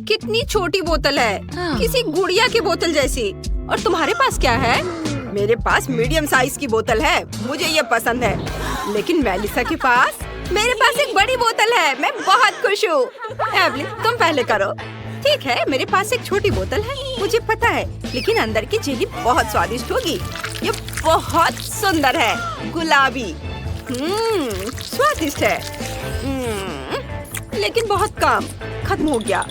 कितनी छोटी बोतल है, किसी गुड़िया की बोतल जैसी। और तुम्हारे पास क्या है? मेरे पास मीडियम साइज की बोतल है, मुझे ये पसंद है। लेकिन मेलिसा के पास मेरे पास एक बड़ी बोतल है, मैं बहुत खुश हूँ। एवलिन तुम पहले करो। ठीक है, मेरे पास एक छोटी बोतल है, मुझे पता है, लेकिन अंदर की जेली बहुत स्वादिष्ट होगी। ये बहुत सुंदर है, गुलाबी। स्वादिष्ट है। लेकिन बहुत कम, खत्म हो गया।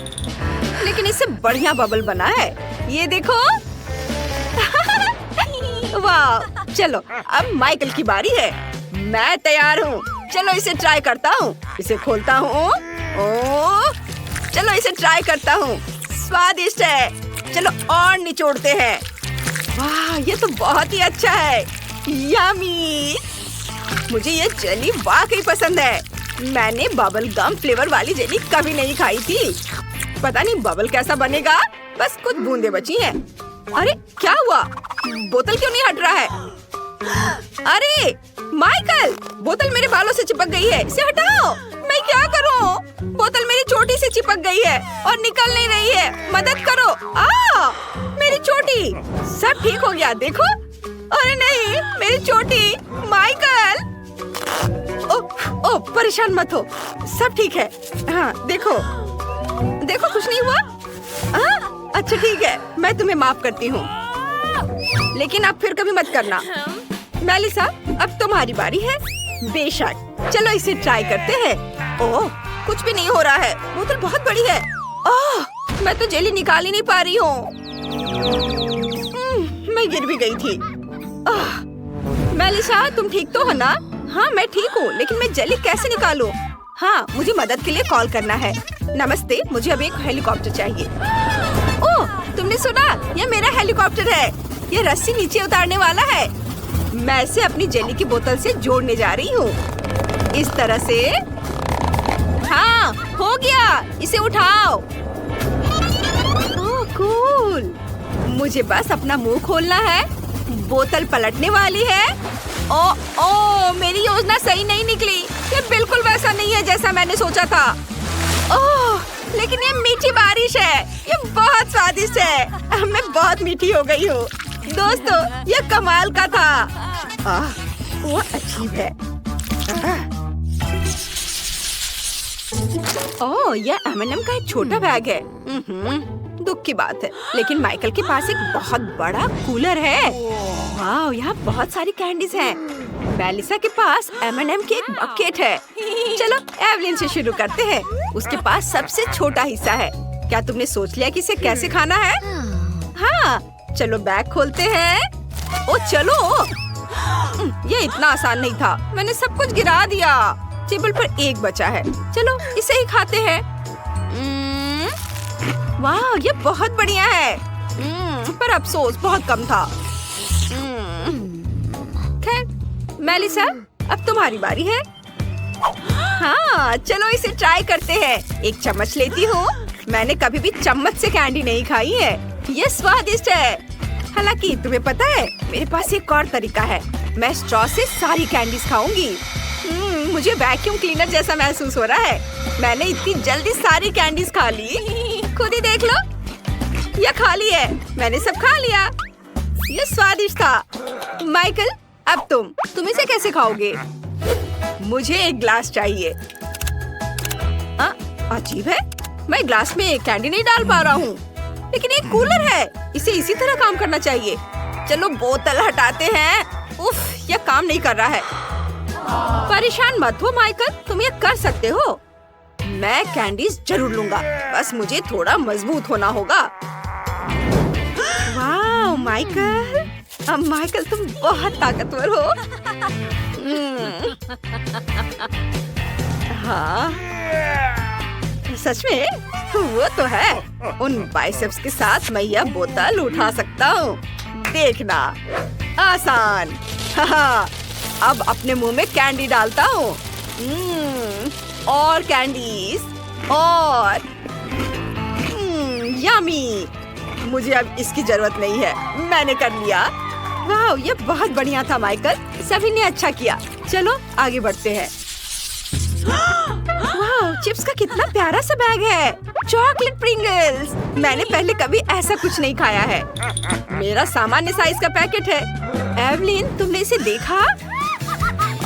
लेकिन इससे बढ़िया बबल बना है, ये देखो। वाह, चलो अब माइकल की बारी है। मैं तैयार हूँ, चलो इसे ट्राई करता हूँ। इसे खोलता हूँ। ओह, चलो इसे ट्राई करता हूँ। स्वादिष्ट है। चलो और निचोड़ते हैं। वाह, ये तो बहुत ही अच्छा है। यम्मी। मुझे ये जेली वाकई पसंद है। मैंने बबल गम फ्लेवर वाली जेली कभी नहीं खाई थी। पता नहीं बबल कैसा बनेगा। बस कुछ बूंदे बची हैं। अरे क्या हुआ? बोतल क्यों नहीं हट रहा है? अरे माइकल, बोतल मेरे बालों से चिपक गई है, इसे हटाओ। मैं क्या करूं? बोतल मेरी चोटी से चिपक गई है और निकल नहीं रही है। मदद करो। मेरी चोटी। सब ठीक हो गया, देखो। अरे नहीं, मेरी चोटी। माइकल, ओ परेशान मत हो, सब ठीक है। हाँ देखो, देखो कुछ नहीं हुआ। अच्छा ठीक है, मैं तुम्हें माफ करती हूँ, लेकिन अब फिर कभी मत करना। मेलिसा, अब तुम्हारी बारी है। बेशक, चलो इसे ट्राई करते हैं। ओह, कुछ भी नहीं हो रहा है, बोतल बहुत बड़ी है। मैं तो जेली निकाल ही नहीं पा रही हूँ। मैं गिर भी गई थी। मेलिसा, तुम ठीक तो हो ना? हाँ मैं ठीक हूँ, लेकिन मैं जेली कैसे निकालूं? हाँ, मुझे मदद के लिए कॉल करना है। नमस्ते, मुझे अब एक हेलीकॉप्टर चाहिए। ओह, तुमने सुना? ये मेरा हेलीकॉप्टर है। ये रस्सी नीचे उतारने वाला है। मैं इसे अपनी जेली की बोतल से जोड़ने जा रही हूँ, इस तरह से। हाँ, हो गया, इसे उठाओ। ओह कूल। मुझे बस अपना मुंह खोलना है। बोतल पलटने वाली है। ओ, मेरी योजना सही नहीं निकली। ये बिल्कुल वैसा नहीं है जैसा मैंने सोचा था। ओह, लेकिन ये मीठी बारिश है। ये बहुत स्वादिष्ट है। मैं बहुत मीठी हो गई हूँ। दोस्तों, ये कमाल का था। वो अजीब है। ओह, ये M&M का एक छोटा बैग है। दुख की बात है, लेकिन माइकल के पास एक बहुत बड़ा कूलर है। वाह, यहाँ बहुत सारी कैंडीज हैं। मेलिसा के पास M&M की एक बकेट है। चलो एवलिन से शुरू करते हैं। उसके पास सबसे छोटा हिस्सा है। क्या तुमने सोच लिया कि इसे कैसे खाना है? हाँ, चलो बैग खोलते हैं। ओ चलो, ये इतना आसान नहीं था। मैंने सब कुछ गिरा दिया। टेबल पर एक बचा है, चलो इसे ही खाते हैं। वाह, ये बहुत बढ़िया है। पर अफसोस बहुत कम था। खैर, मेलिसा, अब तुम्हारी बारी है। हाँ, चलो इसे ट्राई करते हैं। एक चम्मच लेती हूँ। मैंने कभी भी चम्मच से कैंडी नहीं खाई है। ये स्वादिष्ट है। हालांकि तुम्हें पता है, मेरे पास एक और तरीका है। मैं स्ट्रॉ से सारी कैंडीज खाऊंगी। मुझे वैक्यूम क्लीनर जैसा महसूस हो रहा है। मैंने इतनी जल्दी सारी कैंडीज खा ली। खुद ही देख लो, ये खाली है। मैंने सब खा लिया। ये स्वादिष्ट था। माइकल, अब तुम इसे कैसे खाओगे? मुझे एक ग्लास चाहिए। अजीब है, मैं ग्लास में कैंडी नहीं डाल पा रहा हूँ, लेकिन एक कूलर है, इसे इसी तरह काम करना चाहिए। चलो बोतल हटाते हैं। उफ, यह काम नहीं कर रहा है। परेशान मत हो माइकल, तुम ये कर सकते हो। मैं कैंडीज जरूर लूंगा, बस मुझे थोड़ा मजबूत होना होगा। वाह माइकल, माइकल तुम बहुत ताकतवर हो। हाँ, सच में वो तो है। उन बाइसेप्स के साथ मैं यह बोतल उठा सकता हूँ। देखना, आसान। हाँ, अब अपने मुंह में कैंडी डालता हूँ। और कैंडीज, और यम्मी। मुझे अब इसकी जरूरत नहीं है, मैंने कर लिया। वाह, ये बहुत बढ़िया था माइकल, सभी ने अच्छा किया। चलो आगे बढ़ते हैं। वाह, चिप्स का कितना प्यारा सा बैग है। Chocolate Pringles. मैंने पहले कभी ऐसा कुछ नहीं खाया है। मेरा सामान्य साइज का पैकेट है। एवलिन, तुमने इसे देखा?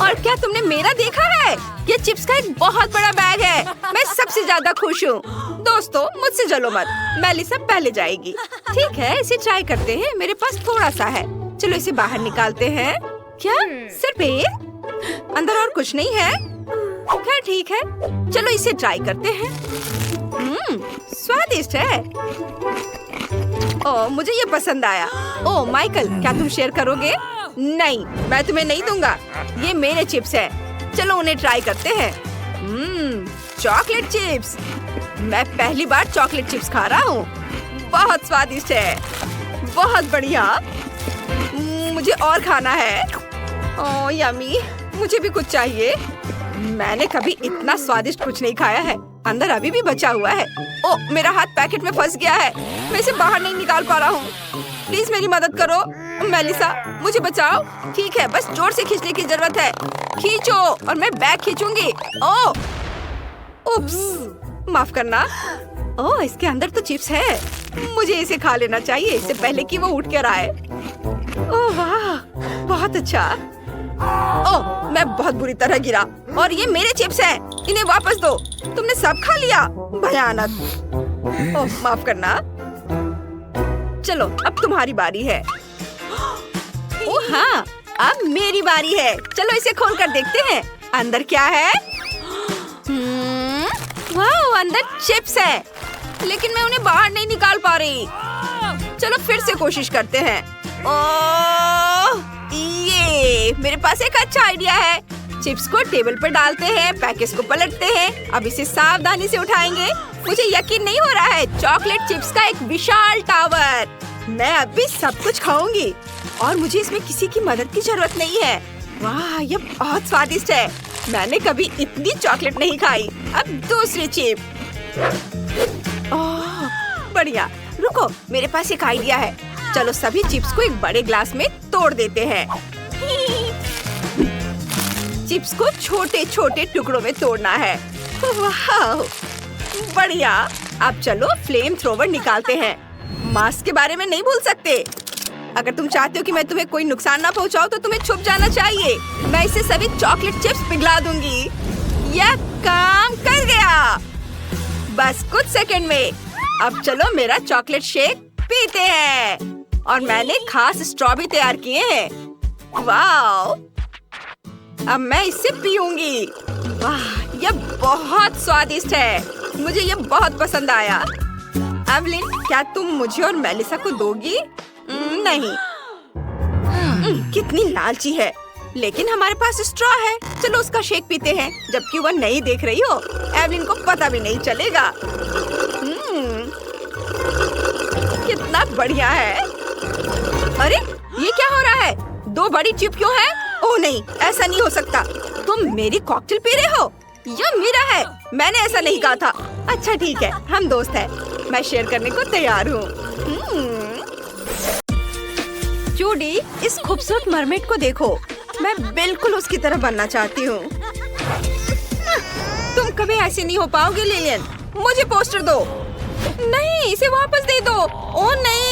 और क्या तुमने मेरा देखा है? ये चिप्स का एक बहुत बड़ा बैग है। मैं सबसे ज्यादा खुश हूँ। दोस्तों, मुझसे जलो मत। मेलिसा पहले जाएगी। ठीक है, इसे ट्राई करते हैं। मेरे पास थोड़ा सा है। चलो इसे बाहर निकालते हैं। क्या सिर्फ एक? अंदर और कुछ नहीं है? खैर ठीक है, चलो इसे ट्राई करते हैं। स्वादिष्ट है। ओह, मुझे ये पसंद आया। ओह माइकल, क्या तुम शेयर करोगे? नहीं, मैं तुम्हें नहीं दूंगा। ये मेरे चिप्स हैं। चलो उन्हें ट्राई करते हैं। Chocolate chips. मैं पहली बार चॉकलेट चिप्स खा रहा हूँ। बहुत स्वादिष्ट है। बहुत बढ़िया। मुझे और खाना है। ओह यम्मी, मुझे भी कुछ चाहिए। मैंने कभी इतना स्वादिष्ट कुछ नहीं खाया है। अंदर अभी भी बचा हुआ है। ओह, मेरा हाथ पैकेट में फंस गया है। मैं इसे बाहर नहीं निकाल पा रहा हूँ। प्लीज मेरी मदद करो। मेलिसा, मुझे बचाओ। ठीक है, बस जोर से खींचने की जरूरत है। खींचो और मैं बैग खींचूंगी। ओह, उप्स, माफ करना। ओह, इसके अंदर तो चिप्स है। मुझे इसे खा लेना चाहिए इससे पहले कि वो उठ कर आए। ओह वाह, बहुत अच्छा। ओह, मैं बहुत बुरी तरह गिरा और ये मेरे चिप्स हैं। इन्हें वापस दो। तुमने सब खा लिया। भयानक। ओह, माफ करना। चलो, अब तुम्हारी बारी है। ओह हाँ, अब मेरी बारी है। चलो इसे खोल कर देखते हैं अंदर क्या है। वाह, अंदर चिप्स है, लेकिन मैं उन्हें बाहर नहीं निकाल पा रही। चलो फिर से कोशिश करते हैं। ओह, ये मेरे पास एक अच्छा आइडिया है। चिप्स को टेबल पर डालते हैं, पैकेज को पलटते हैं। अब इसे सावधानी से उठाएंगे। मुझे यकीन नहीं हो रहा है। चॉकलेट चिप्स का एक विशाल टावर। मैं अभी सब कुछ खाऊंगी और मुझे इसमें किसी की मदद की जरूरत नहीं है। वाह, ये बहुत स्वादिष्ट है। मैंने कभी इतनी चॉकलेट नहीं खाई। अब दूसरी चिप। ओह, बढ़िया। रुको, मेरे पास एक आइडिया है। चलो सभी चिप्स को एक बड़े ग्लास में तोड़ देते हैं। चिप्स को छोटे छोटे टुकड़ों में तोड़ना है। वाह, बढ़िया। अब चलो फ्लेम थ्रोवर निकालते हैं। मास्क के बारे में नहीं भूल सकते। अगर तुम चाहते हो कि मैं तुम्हें कोई नुकसान ना पहुंचाऊं तो तुम्हें छुप जाना चाहिए। मैं इसे सभी चॉकलेट चिप्स पिघला दूंगी। यह काम कर गया, बस कुछ सेकंड में। अब चलो मेरा चॉकलेट शेक पीते हैं। और मैंने खास स्ट्रॉ भी तैयार किए हैं। वाह, अब मैं इसे पीऊंगी। वाह, यह बहुत स्वादिष्ट है। मुझे यह बहुत पसंद आया। एवलिन, क्या तुम मुझे और मेलिसा को दोगी? नहीं। कितनी लालची है। लेकिन हमारे पास स्ट्रॉ है। चलो उसका शेक पीते हैं, जबकि वह नहीं देख रही हो। एवलिन को पता भी नहीं चलेगा। कितना बढ़िया है। अरे, ये क्या हो रहा है? दो बड़ी चिप क्यों है? ओह नहीं, ऐसा नहीं हो सकता। तुम मेरी कॉकटेल पी रहे हो? यह मेरा है। मैंने ऐसा नहीं कहा था। अच्छा ठीक है, हम दोस्त हैं। मैं शेयर करने को तैयार हूँ। जूडी, इस खूबसूरत मरमेड को देखो। मैं बिल्कुल उसकी तरह बनना चाहती हूँ। तुम कभी ऐसे नहीं हो पाओगे लिलियन। मुझे पोस्टर दो। नहीं, इसे वापस दे दो। ओह नहीं।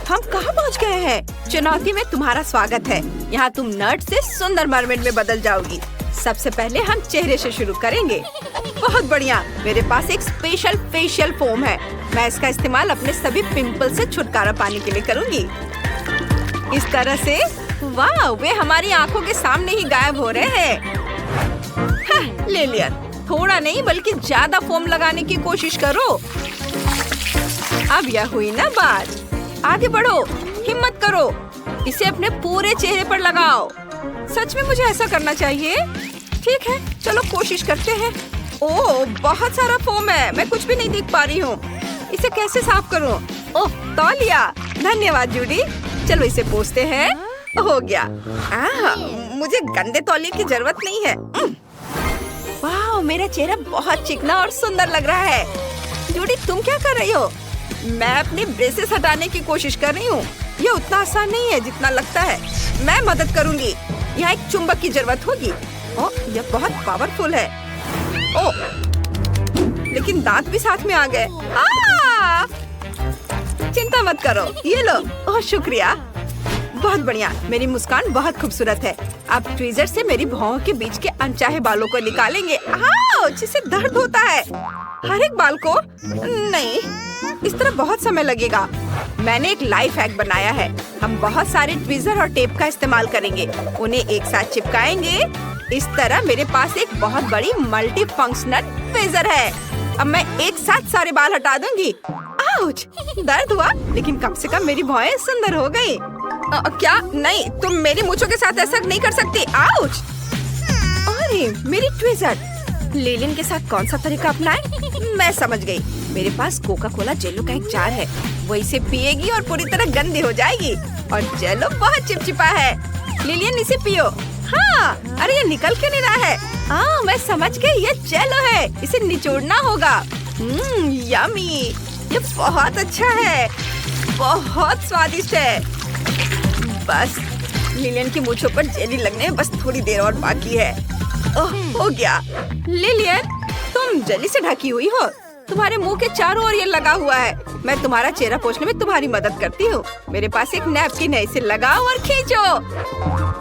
हम कहाँ पहुँच गए हैं? चुनौती में तुम्हारा स्वागत है। यहाँ तुम नर्ड से सुंदर मरमेड में बदल जाओगी। सबसे पहले हम चेहरे से शुरू करेंगे। बहुत बढ़िया। मेरे पास एक स्पेशल फेशियल फोम है। मैं इसका इस्तेमाल अपने सभी पिंपल से छुटकारा पाने के लिए करूँगी। इस तरह से। वाह, वे हमारी आंखों के सामने ही गायब हो रहे हैं। हाँ, लिलियन, थोड़ा नहीं बल्कि ज्यादा फोम लगाने की कोशिश करो। अब यह हुई ना बात। आगे बढ़ो, हिम्मत करो। इसे अपने पूरे चेहरे पर लगाओ। सच में मुझे ऐसा करना चाहिए? ठीक है, चलो कोशिश करते हैं। ओह, बहुत सारा फोम है। मैं कुछ भी नहीं देख पा रही हूँ। इसे कैसे साफ करूँ? ओह, तौलिया। धन्यवाद जूडी। चलो इसे पोंछते हैं। हो गया। मुझे गंदे तौलिए की जरूरत नहीं है। वाह, मेरा चेहरा बहुत चिकना और सुंदर लग रहा है। जूडी, तुम क्या कर रही हो? मैं अपनी ब्रेसेस हटाने की कोशिश कर रही हूँ। ये उतना आसान नहीं है जितना लगता है। मैं मदद करूँगी। यहाँ एक चुंबक की जरूरत होगी। ओ, यह बहुत पावरफुल है। ओ, लेकिन दांत भी साथ में आ गए। चिंता मत करो, ये लो। ओह शुक्रिया, बहुत बढ़िया। मेरी मुस्कान बहुत खूबसूरत है। आप ट्वीजर से मेरी भौं के बीच के अनचाहे बालों को निकालेंगे। जिससे दर्द होता है। हर एक बाल को नहीं, इस तरह बहुत समय लगेगा। मैंने एक लाइफ हैक बनाया है। हम बहुत सारे ट्वीजर और टेप का इस्तेमाल करेंगे, उन्हें एक साथ चिपकाएंगे। इस तरह मेरे पास एक बहुत बड़ी मल्टी फंक्शनल ट्वीजर है। अब मैं एक साथ सारे बाल हटा दूंगी। आउच! दर्द हुआ, लेकिन कम से कम मेरी भौएं सुंदर हो गई। क्या? नहीं, तुम मेरी मूंछों के साथ ऐसा नहीं कर सकती। आउच! अरे मेरी ट्वीजर। लिलियन के साथ कौन सा तरीका अपनाएं? मैं समझ गई। मेरे पास कोका कोला जेलो का एक जार है। वो इसे पिएगी और पूरी तरह गंदी हो जाएगी। और जेलो बहुत चिपचिपा है। लिलियन इसे पियो। हाँ, अरे ये निकल क्यों नहीं रहा है? मैं समझ गई, ये जेलो है। इसे निचोड़ना होगा। यम्मी, ये बहुत अच्छा है, बहुत स्वादिष्ट है। बस लिलियन की मूंछों पर जेली लगने में बस थोड़ी देर और बाकी है। ओह, हो गया। लिलियन, तुम जेली से ढकी हुई हो। तुम्हारे मुंह के चारों ओर ये लगा हुआ है। मैं तुम्हारा चेहरा पोंछने में तुम्हारी मदद करती हूँ। मेरे पास एक नैपकिन है, इसे लगाओ और खींचो।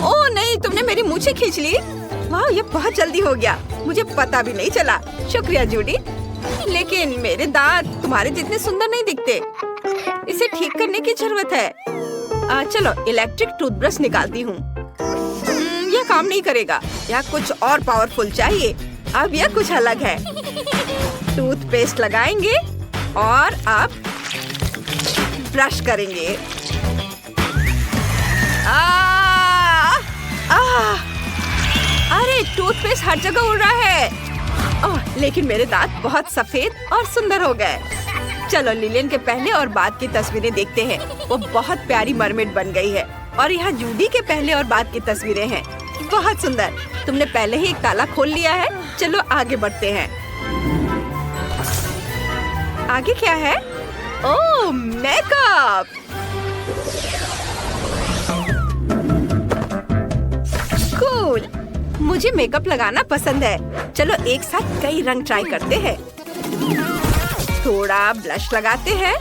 ओह नहीं, तुमने मेरी मूंछें खींच ली। वाह, ये बहुत जल्दी हो गया। मुझे पता भी नहीं चला। शुक्रिया जूडी। लेकिन मेरे दांत तुम्हारे जितने सुंदर नहीं दिखते। इसे ठीक करने की जरूरत है। चलो इलेक्ट्रिक टूथब्रश निकालती हूँ। यह काम नहीं करेगा। यह कुछ और पावरफुल चाहिए। अब यह कुछ अलग है। टूथपेस्ट लगाएंगे और अब ब्रश करेंगे। अरे टूथपेस्ट हर जगह उड़ रहा है। लेकिन मेरे दांत बहुत सफेद और सुंदर हो गए। चलो लिलियन के पहले और बाद की तस्वीरें देखते हैं। वो बहुत प्यारी मरमेड बन गई है। और यहाँ जूडी के पहले और बाद की तस्वीरें हैं। बहुत सुंदर। तुमने पहले ही एक ताला खोल लिया है। चलो आगे बढ़ते हैं। आगे क्या है? ओह, मेकअप। कूल। मुझे मेकअप लगाना पसंद है। चलो एक साथ कई रंग ट्राई करते हैं। थोड़ा ब्लश लगाते हैं।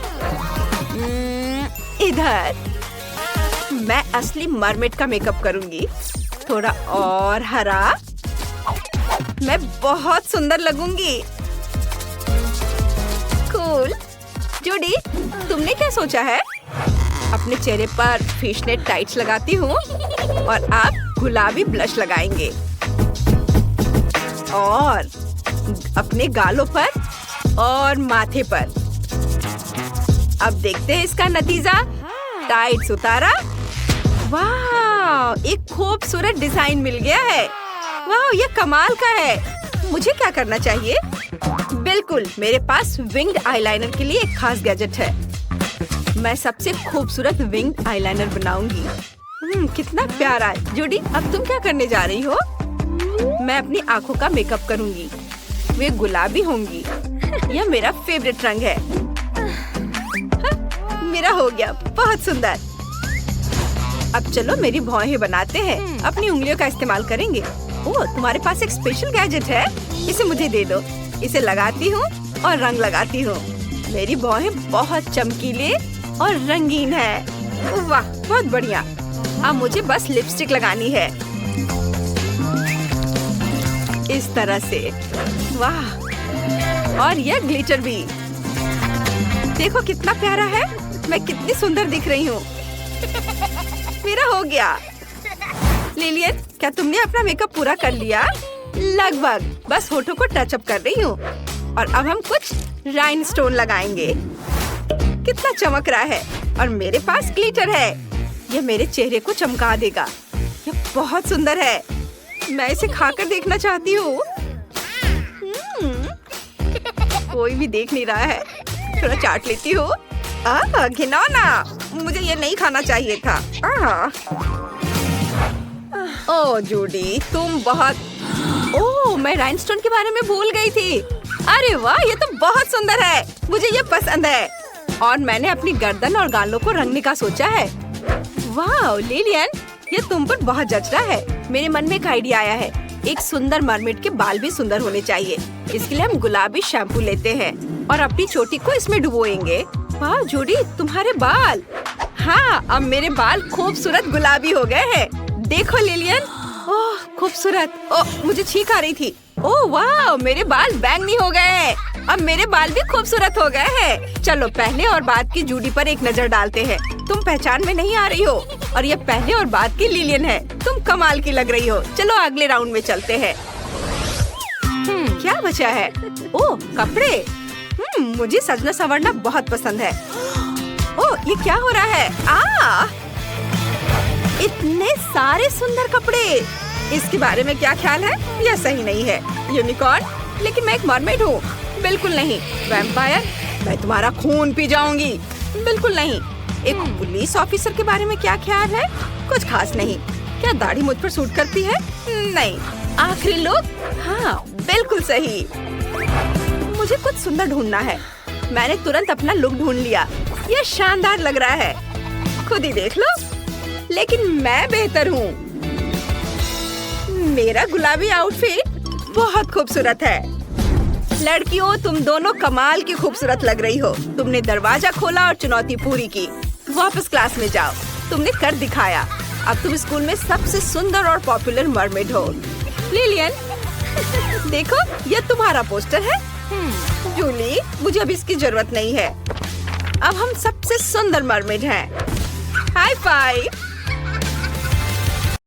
इधर मैं असली मरमेड का मेकअप करूंगी। थोड़ा और हरा। मैं बहुत सुंदर लगूंगी। कूल। जूडी, तुमने क्या सोचा है? अपने चेहरे पर फिशनेट टाइट्स लगाती हूँ और आप गुलाबी ब्लश लगाएंगे और अपने गालों पर और माथे पर। अब देखते हैं इसका नतीजा। टाइट्स उतारा। वाह, एक खूबसूरत डिजाइन मिल गया है। वाह, ये कमाल का है। मुझे क्या करना चाहिए? बिल्कुल, मेरे पास विंग्ड आईलाइनर के लिए एक खास गैजेट है। मैं सबसे खूबसूरत विंग्ड आईलाइनर बनाऊंगी। कितना प्यारा। जूडी, अब तुम क्या करने जा रही हो? मैं अपनी आँखों का मेकअप करूंगी। वे गुलाबी होंगी। यह मेरा फेवरेट रंग है। मेरा हो गया, बहुत सुंदर। अब चलो मेरी भौहें बनाते हैं। अपनी उंगलियों का इस्तेमाल करेंगे। ओह, तुम्हारे पास एक स्पेशल गैजेट है। इसे मुझे दे दो। इसे लगाती हूँ और रंग लगाती हूँ। मेरी भौहें बहुत चमकीले और रंगीन है। वाह, बहुत बढ़िया। अब मुझे बस लिपस्टिक लगानी है, इस तरह से। वाह, और यह ग्लिटर भी। देखो कितना प्यारा है। मैं कितनी सुंदर दिख रही हूँ। मेरा हो गया। लिलियन, क्या तुमने अपना मेकअप पूरा कर लिया? लगभग। बस होठों को टचअप कर रही हूँ। और अब हम कुछ राइनस्टोन लगाएंगे। कितना चमक रहा है। और मेरे पास ग्लिटर है। यह मेरे चेहरे को चमका देगा। यह बहुत सुंदर है। मैं इसे खाकर देखना चाहती हूँ। कोई भी देख नहीं रहा है। थोड़ा चाट लेती हूँ। घिनौना, मुझे ये नहीं खाना चाहिए था। ओह जूडी, तुम बहुत। ओह, मैं राइनस्टोन के बारे में भूल गई थी। अरे वाह, ये तो बहुत सुंदर है। मुझे ये पसंद है। और मैंने अपनी गर्दन और गालों को रंगने का सोचा है। वाह लिलियन, ये तुम पर बहुत जच रहा है। मेरे मन में एक आइडिया आया है। एक सुंदर मरमेड के बाल भी सुंदर होने चाहिए। इसके लिए हम गुलाबी शैम्पू लेते हैं और अपनी चोटी को इसमें डुबोएंगे। वाह जूडी, तुम्हारे बाल। हाँ, अब मेरे बाल खूबसूरत गुलाबी हो गए हैं। देखो लिलियन, ओह खूबसूरत। ओह मुझे छींक आ रही थी। ओह वाह, मेरे बाल बैंगनी हो गए। अब मेरे बाल भी खूबसूरत हो गए हैं। चलो पहले और बाद की जूडी पर एक नजर डालते हैं। तुम पहचान में नहीं आ रही हो और ये पहले और बाद की लिलियन है। तुम कमाल की लग रही हो। चलो अगले राउंड में चलते हैं। क्या बचा है? ओह कपड़े। मुझे सजना संवरना बहुत पसंद है। ओह ये क्या हो रहा है? इतने सारे सुंदर कपड़े। इसके बारे में क्या ख्याल है? यह सही नहीं है। यूनिकॉर्न? लेकिन मैं एक मरमेड हूँ। बिल्कुल नहीं। वैम्पायर? मैं तुम्हारा खून पी जाऊंगी। बिल्कुल नहीं। एक पुलिस ऑफिसर के बारे में क्या ख्याल है? कुछ खास नहीं। क्या दाढ़ी मुझ पर सूट करती है? नहीं। आखिरी लुक? हाँ बिल्कुल सही। मुझे कुछ सुंदर ढूंढना है। मैंने तुरंत अपना लुक ढूंढ लिया। यह शानदार लग रहा है। खुद ही देख लो। लेकिन मैं बेहतर हूँ। मेरा गुलाबी आउटफिट बहुत खूबसूरत है। लड़कियों, तुम दोनों कमाल की खूबसूरत लग रही हो। तुमने दरवाजा खोला और चुनौती पूरी की। वापस क्लास में जाओ। तुमने कर दिखाया। अब तुम स्कूल में सबसे सुंदर और पॉपुलर मरमेड हो। लिलियन, देखो ये तुम्हारा पोस्टर है। जूली, मुझे अब इसकी जरूरत नहीं है। अब हम सबसे सुंदर मरमेड हैं। High five.